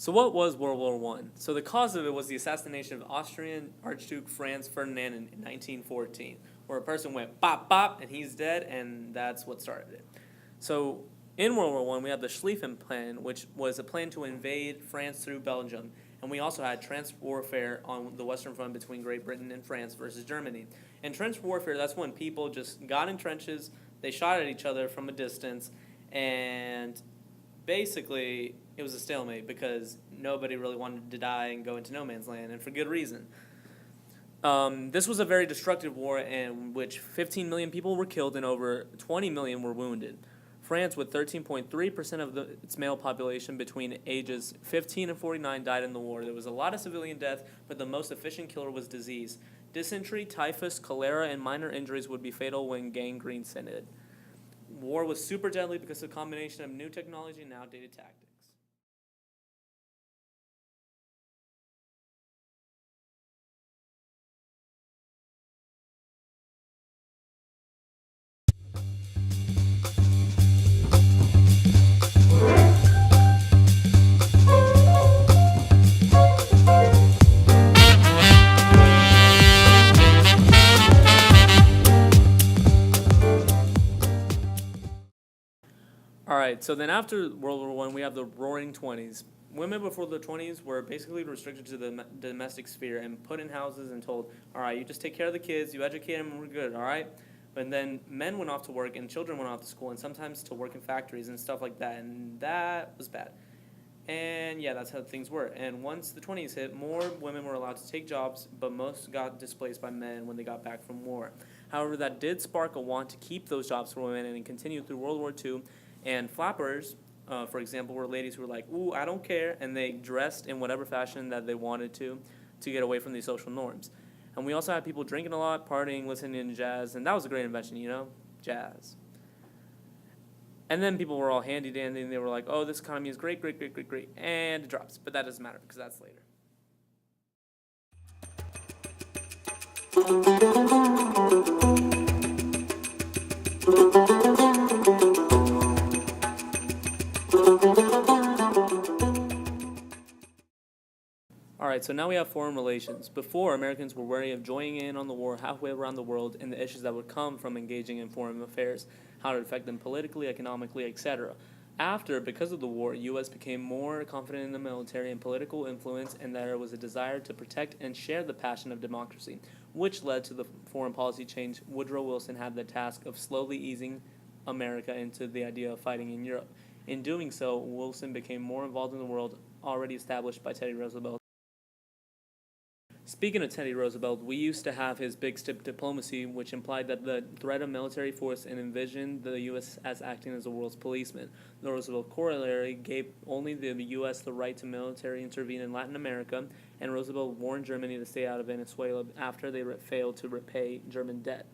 So what was World War One? So the cause of it was the assassination of Austrian Archduke Franz Ferdinand in 1914, where a person went bop bop and he's dead, and that's what started it. So in World War One, we have the Schlieffen Plan, which was a plan to invade France through Belgium, and we also had trench warfare on the Western Front between Great Britain and France versus Germany. And trench warfare, that's when people just got in trenches, they shot at each other from a distance, and basically it was a stalemate because nobody really wanted to die and go into no man's land, and for good reason. This was a very destructive war in which 15 million people were killed and over 20 million were wounded. France, with 13.3% of its male population between ages 15 and 49, died in the war. There was a lot of civilian death, but the most efficient killer was disease. Dysentery, typhus, cholera, and minor injuries would be fatal when gangrene set in. War was super deadly because of a combination of new technology and outdated tactics. All right, so then after World War One, we have the Roaring Twenties. Women before the 20s were basically restricted to the domestic sphere and put in houses and told, all right, you just take care of the kids, you educate them, and we're good, all right? But then men went off to work and children went off to school and sometimes to work in factories and stuff like that, and that was bad. And yeah, that's how things were. And once the 20s hit, more women were allowed to take jobs, but most got displaced by men when they got back from war. However, that did spark a want to keep those jobs for women, and it continued through World War II. And flappers, for example, were ladies who were like, ooh, I don't care, and they dressed in whatever fashion that they wanted to get away from these social norms. And we also had people drinking a lot, partying, listening to jazz, and that was a great invention, you know, jazz. And then people were all handy-dandy, and they were like, oh, this economy is great, great, great, great, great, and it drops. But that doesn't matter, because that's later. All right, so now we have foreign relations. Before, Americans were wary of joining in on the war halfway around the world and the issues that would come from engaging in foreign affairs, how it would affect them politically, economically, etc. After, because of the war, U.S. became more confident in the military and political influence, and there was a desire to protect and share the passion of democracy, which led to the foreign policy change. Woodrow Wilson had the task of slowly easing America into the idea of fighting in Europe. In doing so, Wilson became more involved in the world already established by Teddy Roosevelt. Speaking of Teddy Roosevelt, we used to have his big stick diplomacy, which implied that the threat of military force and envisioned the U.S. as acting as the world's policeman. The Roosevelt corollary gave only the U.S. the right to military intervene in Latin America, and Roosevelt warned Germany to stay out of Venezuela after they failed to repay German debt.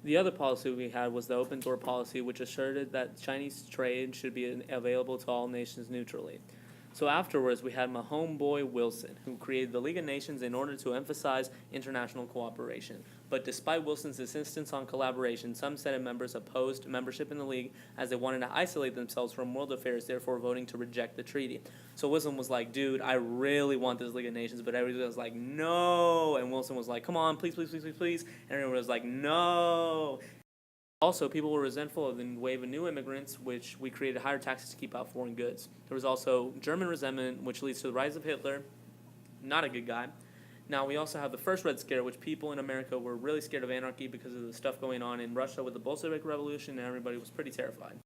The other policy we had was the open door policy, which asserted that Chinese trade should be available to all nations neutrally. So afterwards, we had my homeboy Wilson, who created the League of Nations in order to emphasize international cooperation. But despite Wilson's insistence on collaboration, some Senate members opposed membership in the League as they wanted to isolate themselves from world affairs, therefore voting to reject the treaty. So Wilson was like, dude, I really want this League of Nations, but everybody was like, no. And Wilson was like, come on, please, please, please, please, please. And everyone was like, no. Also, people were resentful of the wave of new immigrants, which we created higher taxes to keep out foreign goods. There was also German resentment, which leads to the rise of Hitler. Not a good guy. Now, we also have the first Red Scare, which people in America were really scared of anarchy because of the stuff going on in Russia with the Bolshevik Revolution, and everybody was pretty terrified.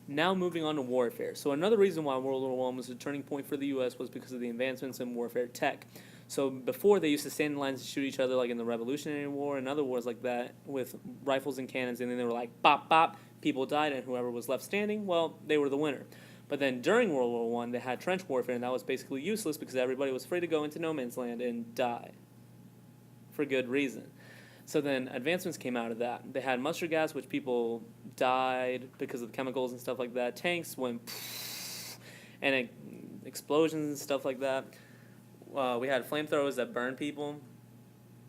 Now moving on to warfare. So another reason why World War I was a turning point for the U.S. was because of the advancements in warfare tech. So before, they used to stand in lines and shoot each other like in the Revolutionary War and other wars like that with rifles and cannons, and then they were like, bop, bop, people died, and whoever was left standing, well, they were the winner. But then during World War I, they had trench warfare, and that was basically useless because everybody was afraid to go into no man's land and die for good reason. So then advancements came out of that. They had mustard gas, which people died because of the chemicals and stuff like that. Tanks went and explosions and stuff like that. We had flamethrowers that burned people.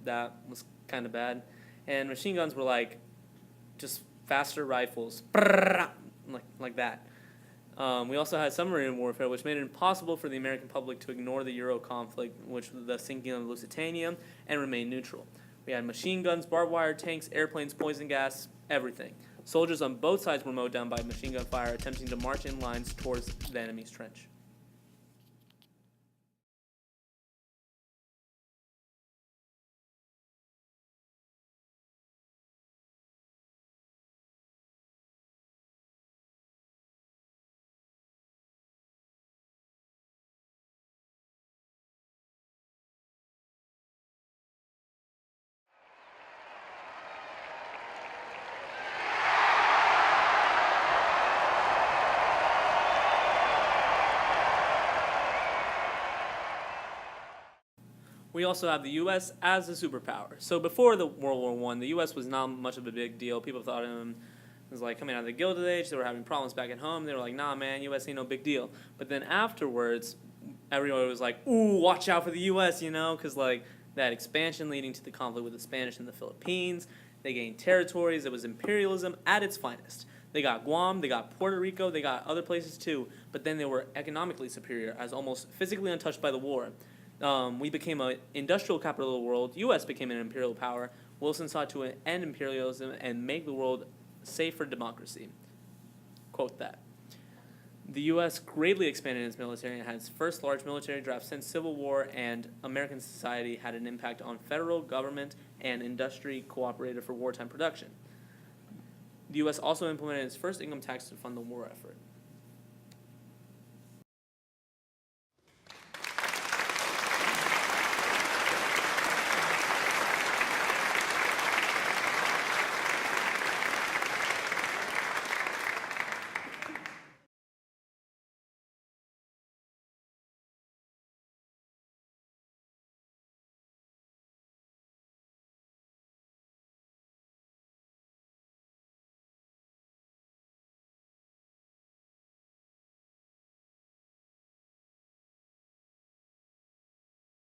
That was kind of bad. And machine guns were like just faster rifles, like that. We also had submarine warfare, which made it impossible for the American public to ignore the Euro conflict, which was the sinking of Lusitania, and remain neutral. We had machine guns, barbed wire, tanks, airplanes, poison gas, everything. Soldiers on both sides were mowed down by machine gun fire, attempting to march in lines towards the enemy's trench. We also have the U.S. as a superpower. So before the World War I, the U.S. was not much of a big deal. People thought of them as like coming out of the Gilded Age. They were having problems back at home. They were like, nah, man, U.S. ain't no big deal. But then afterwards, everyone was like, ooh, watch out for the U.S., because like that expansion leading to the conflict with the Spanish in the Philippines. They gained territories. It was imperialism at its finest. They got Guam, they got Puerto Rico, they got other places too, but then they were economically superior, as almost physically untouched by the war. We became an industrial capital of the world. U.S. became an imperial power. Wilson sought to end imperialism and make the world safe for democracy. Quote that. The U.S. greatly expanded its military and had its first large military draft since Civil War, and American society had an impact on federal government and industry cooperated for wartime production. The U.S. also implemented its first income tax to fund the war effort.